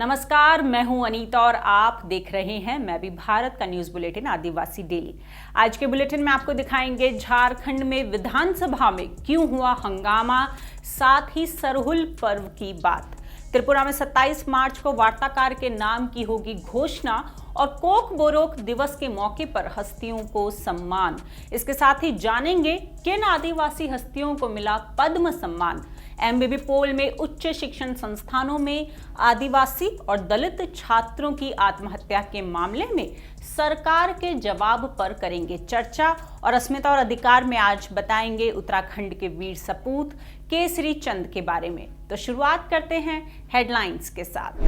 नमस्कार, मैं हूं अनीता और आप देख रहे हैं मैं भी भारत का न्यूज बुलेटिन आदिवासी डेली। आज के बुलेटिन में आपको दिखाएंगे झारखंड में विधानसभा में क्यों हुआ हंगामा, साथ ही सरहुल पर्व की बात। त्रिपुरा में 27 मार्च को वार्ताकार के नाम की होगी घोषणा और कोक बोरोक दिवस के मौके पर हस्तियों को सम्मान। इसके साथ ही जानेंगे किन आदिवासी हस्तियों को मिला पद्म सम्मान। एमबीबी पोल में उच्च शिक्षण संस्थानों में आदिवासी और दलित छात्रों की आत्महत्या के मामले में सरकार के जवाब पर करेंगे चर्चा। और अस्मिता और अधिकार में आज बताएंगे उत्तराखंड के वीर सपूत केसरी चंद के बारे में। तो शुरुआत करते हैं हेडलाइंस के साथ।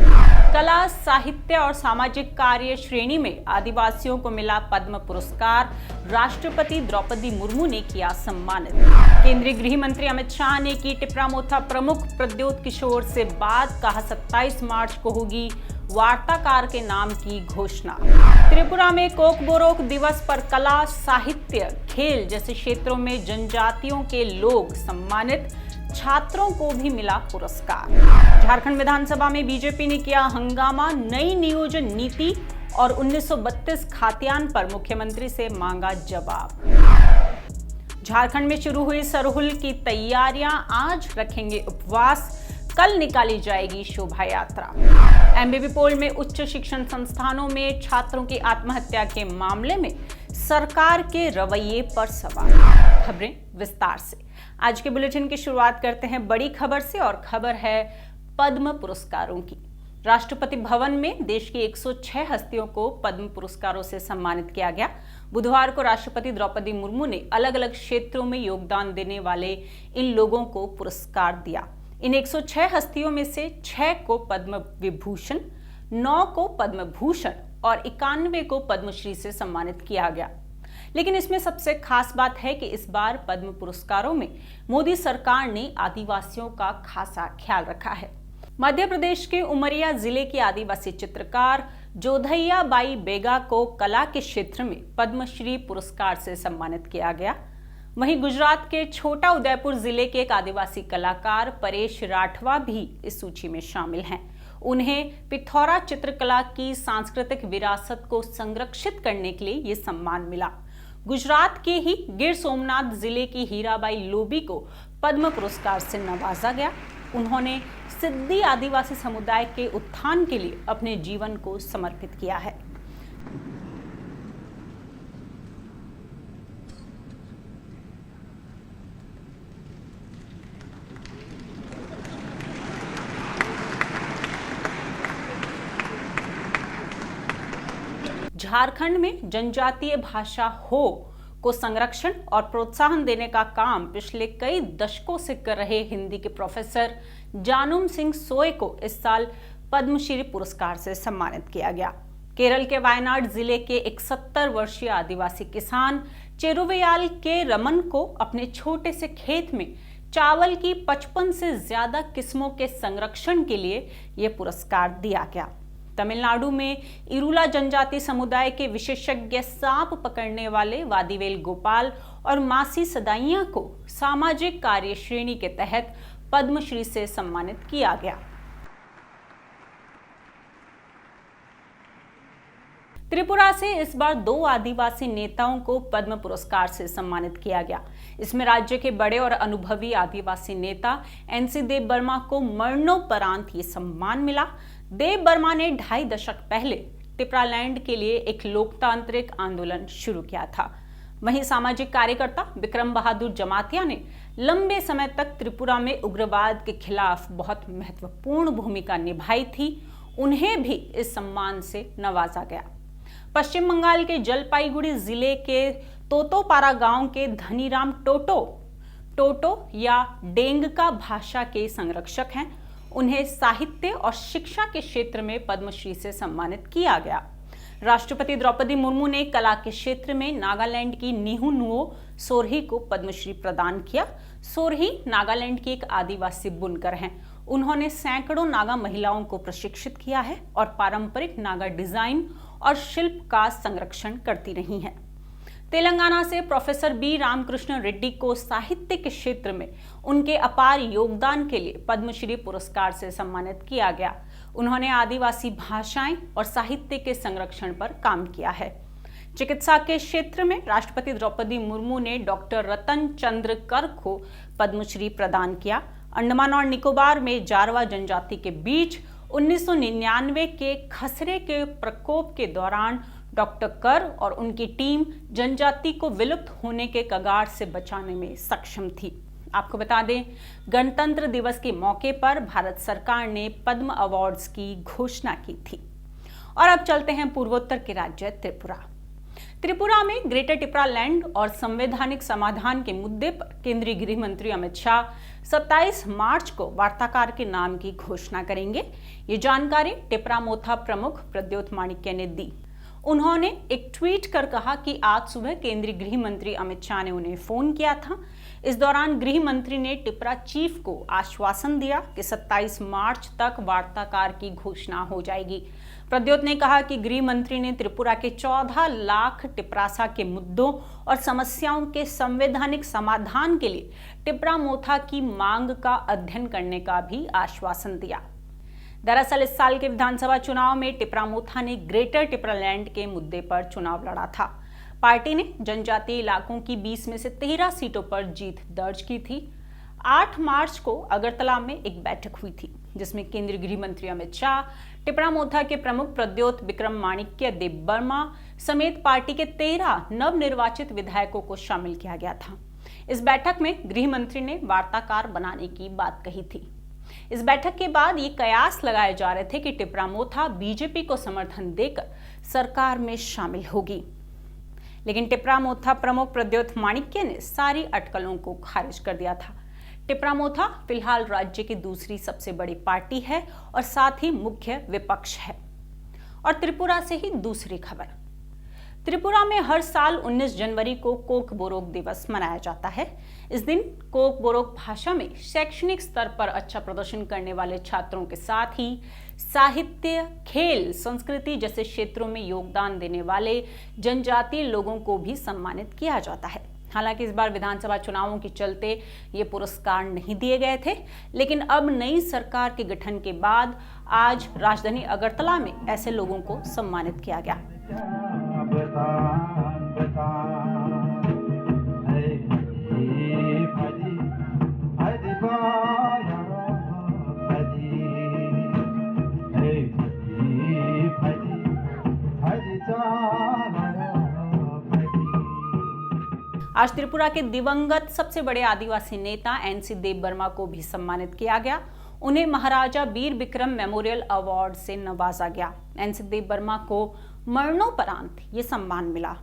कला, साहित्य और सामाजिक कार्य श्रेणी में आदिवासियों को मिला पद्म पुरस्कार, राष्ट्रपति द्रौपदी मुर्मू ने किया सम्मानित। केंद्रीय गृह मंत्री अमित शाह ने की टिपरामोथा प्रमुख प्रद्योत किशोर से बात, कहा 27 मार्च को होगी वार्ताकार के नाम की घोषणा। त्रिपुरा में कोक बोरोक दिवस पर कला, साहित्य, खेल जैसे क्षेत्रों में जनजातियों के लोग सम्मानित, छात्रों को भी मिला पुरस्कार। झारखंड विधानसभा में बीजेपी ने किया हंगामा, नई नियोजन नीति और 1932 खातियान पर मुख्यमंत्री से मांगा जवाब। झारखंड में शुरू हुई सरहुल की तैयारियां, आज रखेंगे उपवास, कल निकाली जाएगी शोभा यात्रा। एमबीबी पोल में उच्च शिक्षण संस्थानों में छात्रों की आत्महत्या के मामले में सरकार के रवैये पर सवाल। खबरें विस्तार से। आज के बुलेटिन की शुरुआत करते हैं बड़ी खबर से और खबर है पद्म पुरस्कारों की। राष्ट्रपति भवन में देश की 106 हस्तियों को पद्म पुरस्कारों से सम्मानित किया गया। बुधवार को राष्ट्रपति द्रौपदी मुर्मू ने अलग अलग क्षेत्रों में योगदान देने वाले इन लोगों को पुरस्कार दिया। इन 106 हस्तियों में से 6 को पद्म विभूषण, 9 को पद्म भूषण और 91 को पद्मश्री से सम्मानित किया गया। लेकिन इसमें सबसे खास बात है कि इस बार पद्म पुरस्कारों में मोदी सरकार ने आदिवासियों का खासा ख्याल रखा है। मध्य प्रदेश के उमरिया जिले की आदिवासी चित्रकार जोधैया बाई बेगा को कला के क्षेत्र में पद्मश्री पुरस्कार से सम्मानित किया गया। वहीं गुजरात के छोटा उदयपुर जिले के एक आदिवासी कलाकार परेश राठवा भी इस सूची में शामिल हैं। उन्हें पिथौरा चित्रकला की सांस्कृतिक विरासत को संरक्षित करने के लिए ये सम्मान मिला। गुजरात के ही गिर सोमनाथ जिले की हीराबाई लोबी को पद्म पुरस्कार से नवाजा गया। उन्होंने सिद्दी आदिवासी समुदाय के उत्थान के लिए अपने जीवन को समर्पित किया है। झारखंड में जनजातीय भाषा हो को संरक्षण और प्रोत्साहन देने का काम पिछले कई दशकों से कर रहे हिंदी के प्रोफेसर जानुम सिंह सोय को इस साल पद्मश्री पुरस्कार से सम्मानित किया गया। केरल के वायनाड जिले के 71 वर्षीय आदिवासी किसान चेरुवयाल के रमन को अपने छोटे से खेत में चावल की 55 से ज्यादा किस्मों के संरक्षण के लिए यह पुरस्कार दिया गया। तमिलनाडु में इरुला जनजाति समुदाय के विशेषज्ञ सांप पकड़ने वाले वादीवेल गोपाल और मासी सदाइया को सामाजिक कार्य श्रेणी के तहत पद्मश्री से सम्मानित किया गया। त्रिपुरा से इस बार 2 आदिवासी नेताओं को पद्म पुरस्कार से सम्मानित किया गया। इसमें राज्य के बड़े और अनुभवी आदिवासी नेता एनसी देव बर्मा को मरणोपरांत ये सम्मान मिला। देव बर्मा ने 2.5 दशक पहले टिपरालैंड के लिए एक लोकतांत्रिक आंदोलन शुरू किया था। वहीं सामाजिक कार्यकर्ता विक्रम बहादुर जमातिया ने लंबे समय तक त्रिपुरा में उग्रवाद के खिलाफ बहुत महत्वपूर्ण भूमिका निभाई थी। उन्हें भी इस सम्मान से नवाजा गया। पश्चिम बंगाल के जलपाईगुड़ी जिले के तोतोपारा गांव के धनीराम टोटो या डेंगका भाषा के संरक्षक हैं। उन्हें साहित्य और शिक्षा के क्षेत्र में पद्मश्री से सम्मानित किया गया। राष्ट्रपति द्रौपदी मुर्मू ने कला के क्षेत्र में नागालैंड की निहू नुओ सोरही को पद्मश्री प्रदान किया। सोरही नागालैंड की एक आदिवासी बुनकर हैं। उन्होंने सैकड़ों नागा महिलाओं को प्रशिक्षित किया है और पारंपरिक नागा डिजाइन और शिल्प का संरक्षण करती रही हैं। तेलंगाना से प्रोफेसर बी रामकृष्ण रेड्डी को साहित्य के क्षेत्र में उनके अपार योगदान के लिए पद्मश्री पुरस्कार से सम्मानित किया गया। उन्होंने आदिवासी भाषाएं और साहित्य के संरक्षण पर काम किया है। चिकित्सा के क्षेत्र में राष्ट्रपति द्रौपदी मुर्मू ने डॉक्टर रतन चंद्र कर को पद्मश्री प्रदान किया। अंडमान और निकोबार में जारवा जनजाति के बीच 1999 के खसरे के प्रकोप के दौरान डॉक्टर कर और उनकी टीम जनजाति को विलुप्त होने के कगार से बचाने में सक्षम थी। आपको बता दें, गणतंत्र दिवस के मौके पर भारत सरकार ने पद्म अवार्ड्स की घोषणा की थी। और अब चलते हैं पूर्वोत्तर के राज्य त्रिपुरा। त्रिपुरा में ग्रेटर टिपरालैंड और संवैधानिक समाधान के मुद्दे पर केंद्रीय गृह मंत्री अमित शाह 27 मार्च को वार्ताकार के नाम की घोषणा करेंगे। ये जानकारी टिपरामोथा प्रमुख प्रद्योत माणिक्य ने दी। उन्होंने एक ट्वीट कर कहा कि आज सुबह केंद्रीय गृह मंत्री अमित शाह ने उन्हें फोन किया था। इस दौरान गृह मंत्री ने टिपरा चीफ को आश्वासन दिया कि 27 मार्च तक वार्ताकार की घोषणा हो जाएगी। प्रद्योत ने कहा कि गृह मंत्री ने त्रिपुरा के 14 लाख टिपरासा के मुद्दों और समस्याओं के संवैधानिक समाधान के लिए टिपरामोथा की मांग का अध्ययन करने का भी आश्वासन दिया। दरअसल इस साल के विधानसभा चुनाव में टिपरामोथा ने ग्रेटर टिपरालैंड के मुद्दे पर चुनाव लड़ा था। पार्टी ने जनजातीय इलाकों की 20 में से 13 सीटों पर जीत दर्ज की थी। 8 मार्च को अगरतला में एक बैठक हुई थी जिसमें केंद्रीय गृह मंत्री अमित शाह, टिपरामोथा के प्रमुख प्रद्योत विक्रम माणिक्य देबबर्मा समेत पार्टी के 13 नवनिर्वाचित विधायकों को शामिल किया गया था। इस बैठक में गृह मंत्री ने वार्ताकार बनाने की बात कही थी। इस बैठक के बाद ये कयास लगाए जा रहे थे कि टिपरामोथा बीजेपी को समर्थन देकर सरकार में शामिल होगी, लेकिन टिपरामोथा प्रमुख प्रद्योत माणिक्य ने सारी अटकलों को खारिज कर दिया था। टिपरामोथा फिलहाल राज्य की दूसरी सबसे बड़ी पार्टी है और साथ ही मुख्य विपक्ष है। और त्रिपुरा से ही दूसरी खबर। त्रिपुरा में हर साल 19 जनवरी को कोकबोरोक दिवस मनाया जाता है। इस दिन कोकबोरोक भाषा में शैक्षणिक स्तर पर अच्छा प्रदर्शन करने वाले छात्रों के साथ ही साहित्य, खेल, संस्कृति जैसे क्षेत्रों में योगदान देने वाले जनजातीय लोगों को भी सम्मानित किया जाता है। हालांकि इस बार विधानसभा चुनावों के चलते ये पुरस्कार नहीं दिए गए थे, लेकिन अब नई सरकार के गठन के बाद आज राजधानी अगरतला में ऐसे लोगों को सम्मानित किया गया। आज त्रिपुरा के दिवंगत सबसे बड़े आदिवासी नेता एनसी देबबर्मा को भी सम्मानित किया गया। उन्हें महाराजा वीर विक्रम मेमोरियल अवार्ड से नवाजा गया। एनसी देबबर्मा को मरणोपरांत ये सम्मान मिला।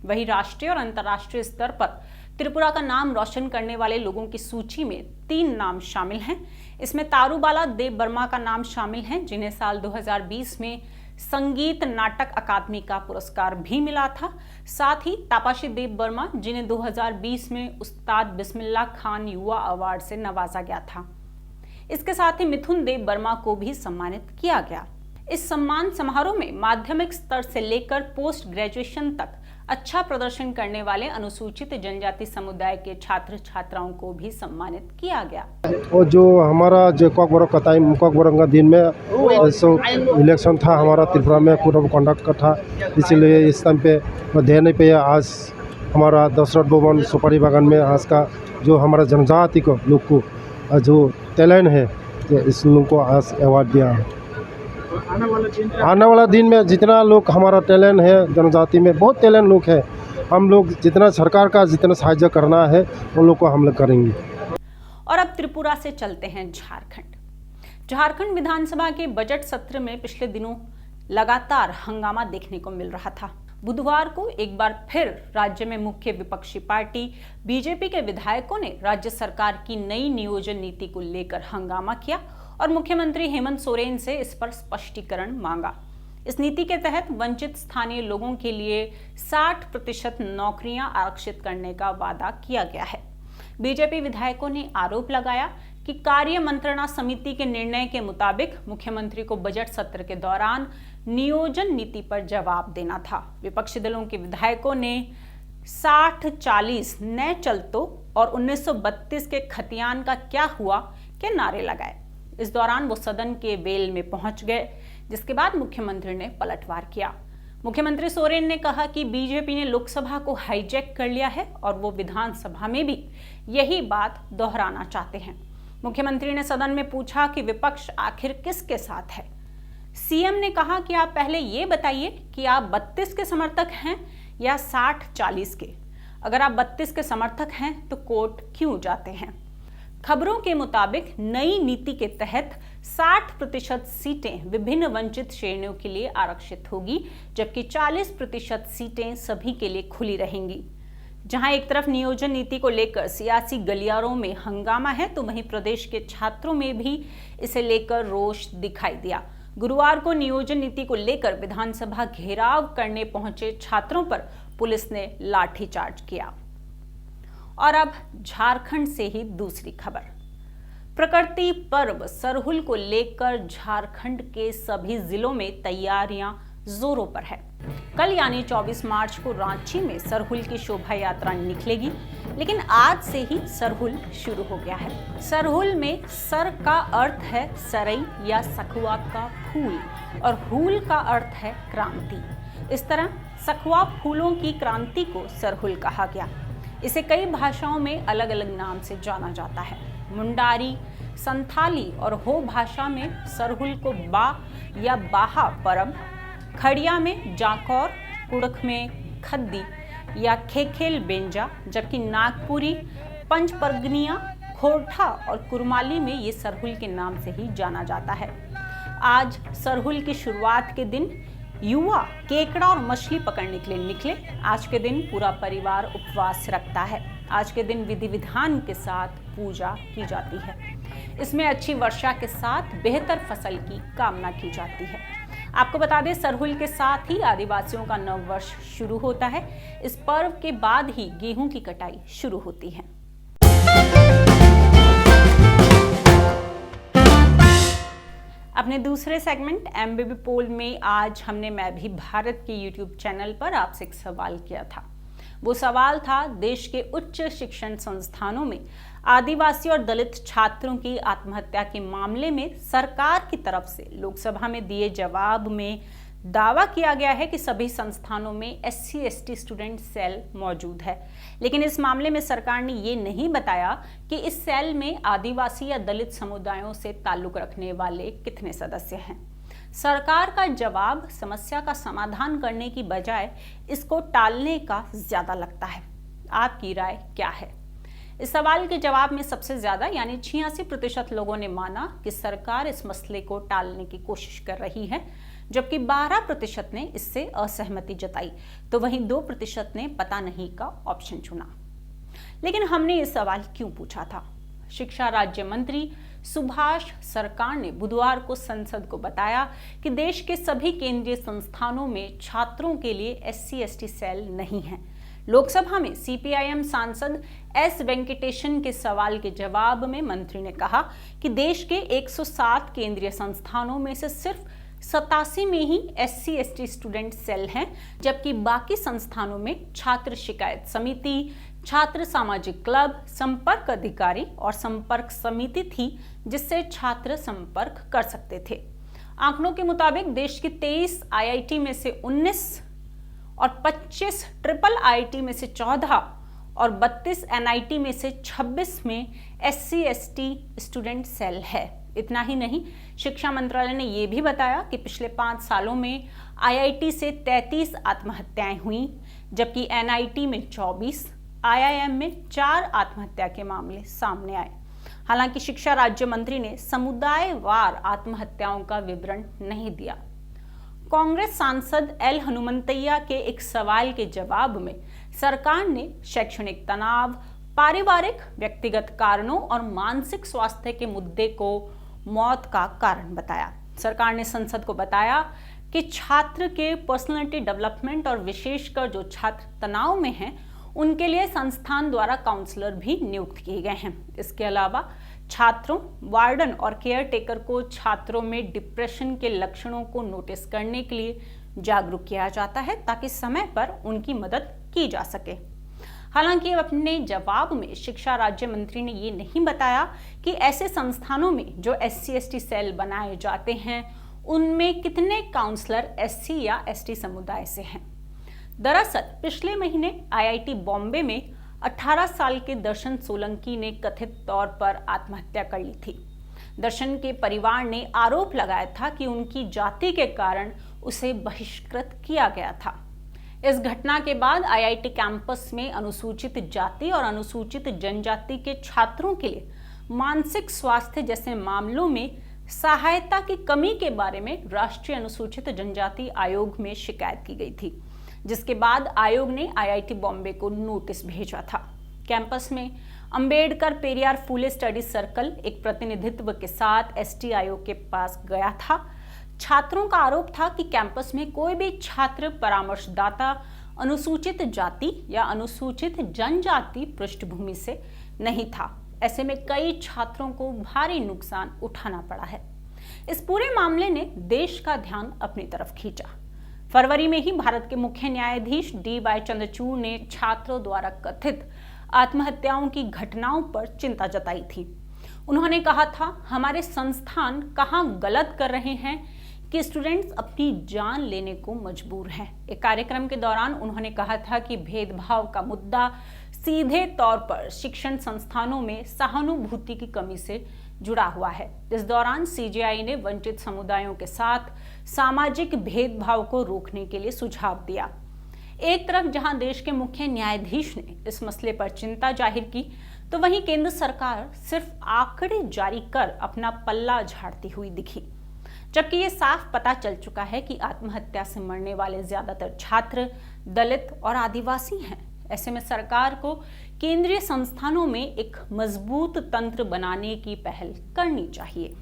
वहीं राष्ट्रीय और अंतर्राष्ट्रीय स्तर पर त्रिपुरा का नाम रोशन करने वाले लोगों की सूची में 3 नाम शामिल हैं। इसमें तारूबाला देबबर्मा का नाम शामिल है, जिन्हें साल 2020 में संगीत नाटक अकादमी का पुरस्कार भी मिला था। साथ ही तापाशी देबबर्मा, जिन्हें 2020 में उस्ताद बिस्मिल्लाह खान युवा अवार्ड से नवाजा गया था। इसके साथ ही मिथुन देबबर्मा को भी सम्मानित किया गया। इस सम्मान समारोह में माध्यमिक स्तर से लेकर पोस्ट ग्रेजुएशन तक अच्छा प्रदर्शन करने वाले अनुसूचित जनजाति समुदाय के छात्र छात्राओं को भी सम्मानित किया गया। और जो हमारा जो कोकबोरोक का दिन में इलेक्शन था हमारा त्रिपुरा में पूरा कंडक्ट का था, इसलिए इस टाइम पे ध्यान नहीं पाया। आज हमारा दशरथ भवन सुपारी बागान में आज का जो हमारा जनजाति को लोग को जो टैलेंट है, इस लोग को आज अवार्ड दिया है। आने वाला दिन में जितना लोग हमारा टैलेंट है, जनजाति में बहुत टैलेंट लोग है, हम लोग जितना सरकार का जितना सहायता करना है उन लोग को हम लोग करेंगे। और अब त्रिपुरा से चलते हैं झारखंड विधानसभा के बजट सत्र में पिछले दिनों लगातार हंगामा देखने को मिल रहा था। बुधवार को एक बार फिर राज्य में मुख्य विपक्षी पार्टी बीजेपी के विधायकों ने राज्य सरकार की नई नियोजन नीति को लेकर हंगामा किया और मुख्यमंत्री हेमंत सोरेन से इस पर स्पष्टीकरण मांगा। इस नीति के तहत वंचित स्थानीय लोगों के लिए 60% नौकरियां आरक्षित करने का वादा किया गया है। बीजेपी विधायकों ने आरोप लगाया कि कार्य मंत्रणा समिति के निर्णय के मुताबिक मुख्यमंत्री को बजट सत्र के दौरान नियोजन नीति पर जवाब देना था। विपक्षी दलों के विधायकों ने 60-40 नए चलतो और 1932 के खतियान का क्या हुआ के नारे लगाए। इस दौरान वो सदन के वेल में पहुंच गए, जिसके बाद मुख्यमंत्री ने पलटवार किया। मुख्यमंत्री सोरेन ने कहा कि बीजेपी ने लोकसभा को हाईजैक कर लिया है और वो विधानसभा में भी यही बात दोहराना चाहते हैं। मुख्यमंत्री ने सदन में पूछा कि विपक्ष आखिर किसके साथ है। सीएम ने कहा कि आप पहले ये बताइए कि आप 32 के समर्थक हैं या 60-40 के। अगर आप 32 के समर्थक हैं तो कोर्ट क्यों जाते हैं। खबरों के मुताबिक नई नीति के तहत 60% सीटें विभिन्न वंचित श्रेणियों के लिए आरक्षित होगी, जबकि 40% सीटें सभी के लिए खुली रहेंगी। जहां एक तरफ नियोजन नीति को लेकर सियासी गलियारों में हंगामा है, तो वहीं प्रदेश के छात्रों में भी इसे लेकर रोष दिखाई दिया। गुरुवार को नियोजन नीति को लेकर विधानसभा घेराव करने पहुंचे छात्रों पर पुलिस ने लाठीचार्ज किया। और अब झारखंड से ही दूसरी खबर। प्रकृति पर्व सरहुल को लेकर झारखंड के सभी जिलों में तैयारियां जोरों पर है। कल यानी 24 मार्च को रांची में सरहुल की शोभा यात्रा निकलेगी, लेकिन आज से ही सरहुल शुरू हो गया है। सरहुल में सर का अर्थ है सरई या सखुआ का फूल और हुल का अर्थ है क्रांति। इस तरह सखुआ फूलों की क्रांति को सरहुल कहा गया। इसे कई भाषाओं में अलग अलग नाम से जाना जाता है। मुंडारी, संथाली और हो भाषा में सरहुल को बा या बाहा परब, खड़िया में जाकौर, कुड़क में खद्दी या खेखेल बेंजा, जबकि नागपुरी, पंचपरगनिया, खोरठा और कुरमाली में ये सरहुल के नाम से ही जाना जाता है। आज सरहुल की शुरुआत के दिन युवा केकड़ा और मछली पकड़ने के लिए निकले। आज के दिन पूरा परिवार उपवास रखता है। आज के दिन विधि विधान के साथ पूजा की जाती है। इसमें अच्छी वर्षा के साथ बेहतर फसल की कामना की जाती है। आपको बता दें, सरहुल के साथ ही आदिवासियों का नव वर्ष शुरू होता है। इस पर्व के बाद ही गेहूं की कटाई शुरू होती है। अपने दूसरे सेगमेंट एमबीबी पोल में आज हमने मैं भी भारत के यूट्यूब चैनल पर आपसे एक सवाल किया था। वो सवाल था, देश के उच्च शिक्षण संस्थानों में आदिवासी और दलित छात्रों की आत्महत्या के मामले में सरकार की तरफ से लोकसभा में दिए जवाब में दावा किया गया है कि सभी संस्थानों में SC/ST स्टूडेंट सेल मौजूद है, लेकिन इस मामले में सरकार ने ये नहीं बताया कि इस सेल में आदिवासी या दलित समुदायों से ताल्लुक रखने वाले कितने सदस्य हैं। सरकार का जवाब समस्या का समाधान करने की बजाय इसको टालने का ज्यादा लगता है। आपकी राय क्या है? इस सवाल के जवाब में सबसे ज्यादा यानी 86% लोगों ने माना कि सरकार इस मसले को टालने की कोशिश कर रही है, जबकि 12% ने इससे असहमति जताई, तो वहीं 2% ने पता नहीं का ऑप्शन चुना। लेकिन हमने ये सवाल क्यों पूछा था? शिक्षा राज्य मंत्री सुभाष सरकार ने बुधवार को संसद को बताया कि देश के सभी केंद्रीय संस्थानों में छात्रों के लिए SC/ST सेल नहीं है। लोकसभा में CPIM सांसद S वेंकटेशन के सवाल के जवाब में मंत्री ने कहा कि देश के 107 केंद्रीय संस्थानों में से सिर्फ 87 में ही SC/ST स्टूडेंट सेल हैं, जबकि बाकी संस्थानों में छात्र शिकायत समिति, छात्र सामाजिक क्लब, संपर्क अधिकारी और संपर्क समिति थी जिससे छात्र संपर्क कर सकते थे। आंकड़ों के मुताबिक देश की 23 IIT में से 19 और 25 ट्रिपल IIT में से 14 और 32 NIT में से 26 में SC/ST स्टूडेंट सेल है। इतना ही नहीं, शिक्षा मंत्रालय ने यह भी बताया कि पिछले 5 सालों में IIT से 33 आत्महत्याएं हुई, जबकि NIT में 24, IIM में 4 आत्महत्या के मामले सामने आए। हालांकि शिक्षा राज्य मंत्री ने समुदायवार आत्महत्याओं का विवरण नहीं दिया। कांग्रेस सांसद एल हनुमंतैया के एक सवाल के जवाब में सरकार ने शैक्षणिक तनाव, पारिवारिक व्यक्तिगत कारणों और मानसिक स्वास्थ्य के मुद्दे को मौत का कारण बताया। सरकार ने संसद को बताया कि छात्र के पर्सनालिटी डेवलपमेंट और विशेषकर जो छात्र तनाव में हैं उनके लिए संस्थान द्वारा काउंसलर भी नियुक्त किए गए हैं। इसके अलावा छात्रों, वार्डन और केयर टेकर को छात्रों में डिप्रेशन के लक्षणों को नोटिस करने के लिए जागरूक किया जाता है ताकि समय पर उनकी मदद की जा सके। हालांकि अपने जवाब में शिक्षा राज्य मंत्री ने ये नहीं बताया कि ऐसे संस्थानों में जो SC/ST सेल बनाए जाते हैं उनमें कितने काउंसलर SC या ST समुदाय से हैं। दरअसल पिछले महीने IIT बॉम्बे में 18 साल के दर्शन सोलंकी ने कथित तौर पर आत्महत्या कर ली थी। दर्शन के परिवार ने आरोप लगाया था कि उनकी जाति के कारण उसे बहिष्कृत किया गया था। इस घटना के बाद IIT कैंपस में अनुसूचित जाति और अनुसूचित जनजाति के छात्रों के लिए मानसिक स्वास्थ्य जैसे मामलों में सहायता की कमी के बारे में राष्ट्रीय अनुसूचित जनजाति आयोग में शिकायत की गई थी, जिसके बाद आयोग ने IIT बॉम्बे को नोटिस भेजा था। कैंपस में अंबेडकर पेरियार फूले स्टडी सर्कल एक प्रतिनिधित्व के साथ ST आयोग के पास गया था। छात्रों का आरोप था कि कैंपस में कोई भी छात्र परामर्शदाता अनुसूचित जाति या अनुसूचित जनजाति पृष्ठभूमि से नहीं था। ऐसे में कई छात्रों को भारी नुकसान उठाना पड़ा है। इस पूरे मामले ने देश का ध्यान अपनी तरफ खींचा। फरवरी में ही भारत के मुख्य न्यायाधीश DY चंद्रचूड़ ने छात्रों द्वारा कथित आत्महत्याओं की घटनाओं पर चिंता जताई थी। उन्होंने कहा था, हमारे संस्थान कहाँ गलत कर रहे हैं कि स्टूडेंट्स अपनी जान लेने को मजबूर हैं। एक कार्यक्रम के दौरान उन्होंने कहा था कि भेदभाव का मुद्दा सीधे तौर पर शिक्षण संस्थानों में सहानुभूति की कमी से जुड़ा हुआ है। इस दौरान CJI ने वंचित समुदायों के साथ सामाजिक भेदभाव को रोकने के लिए सुझाव दिया। एक तरफ जहां देश के मुख्य न्यायाधीश ने इस मसले पर चिंता जाहिर की, तो वहीं केंद्र सरकार सिर्फ आंकड़े जारी कर अपना पल्ला झाड़ती हुई दिखी, जबकि ये साफ पता चल चुका है कि आत्महत्या से मरने वाले ज्यादातर छात्र दलित और आदिवासी हैं। ऐसे में सरकार को केंद्रीय संस्थानों में एक मजबूत तंत्र बनाने की पहल करनी चाहिए।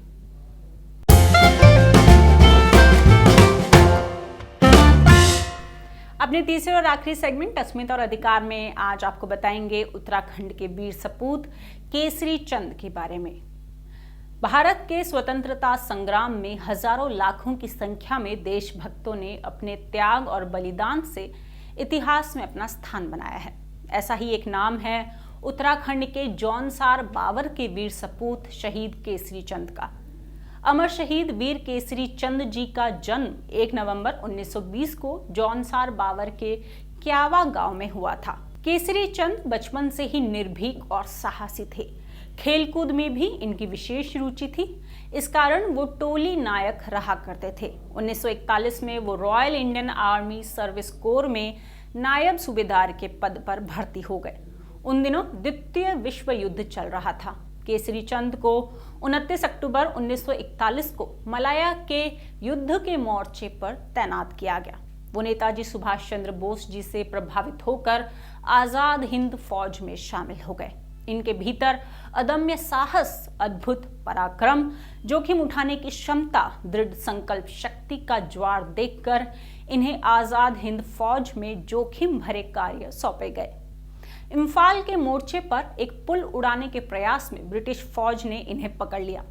अपने तीसरे और आखिरी सेगमेंट अस्मिता और अधिकार में आज आपको बताएंगे उत्तराखंड के वीर सपूत केसरी चंद के बारे में। भारत के स्वतंत्रता संग्राम में हजारों लाखों की संख्या में देशभक्तों ने अपने त्याग और बलिदान से इतिहास में अपना स्थान बनाया है। ऐसा ही एक नाम है उत्तराखंड के जौनसार बावर के वीर सपूत शहीद केसरी चंद का। अमर शहीद वीर केसरी चंद जी का जन्म 1 नवंबर 1920 को जौनसार बावर के क्यावा गांव में हुआ था। केसरी चंद बचपन से ही निर्भीक और साहसी थे। खेलकूद में भी इनकी विशेष रुचि थी। इस कारण वो टोली नायक रहा करते थे। 1941 में वो royal Indian army service corps में नायब सूबेदार के पद पर भर्ती हो गए। उन दिनों द्वितीय विश्व युद्ध चल रहा था। केसरी चंद को 29 अक्टूबर 1941 को मलाया के युद्ध के मोर्चे पर तैनात किया गया। वो नेताजी सुभाष चंद्र बोस जी से प्रभावित होकर आजाद हिंद फौज में शामिल हो गए। इनके भीतर अदम्य साहस, अद्भुत पराक्रम, जोखिम उठाने की क्षमता, दृढ़ संकल्प शक्ति का ज्वार देखकर इन्हें आजाद हिंद फौज में जोखिम भरे कार्य सौंपे गए। इम्फाल के मोर्चे पर एक पुल उड़ाने के प्रयास में ब्रिटिश फौज ने इन्हें पकड़ लिया।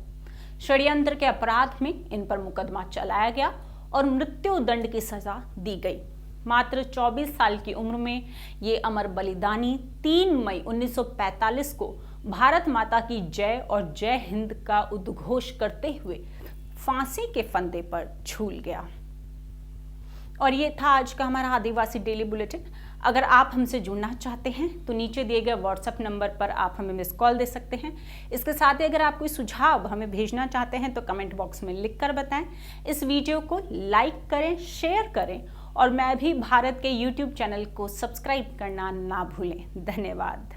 षड्यंत्र के अपराध में इन पर मुकदमा चलाया गया और मृत्यु दंड की सजा दी गई। मात्र 24 साल की उम्र में ये अमर बलिदानी 3 मई 1945 को भारत माता की जय और जय हिंद का उद्घोष करते हुए फांसी के फंदे पर झूल गया। और ये था आज का हमारा आदिवासी डेली बुलेटिन। अगर आप हमसे जुड़ना चाहते हैं तो नीचे दिए गए व्हाट्सएप नंबर पर आप हमें मिस कॉल दे सकते हैं। इसके साथ ही अगर आप कोई सुझाव हमें भेजना चाहते हैं तो कमेंट बॉक्स में लिख कर बताएं। इस वीडियो को लाइक करें, शेयर करें और मैं भी भारत के YouTube चैनल को सब्सक्राइब करना ना भूलें। धन्यवाद।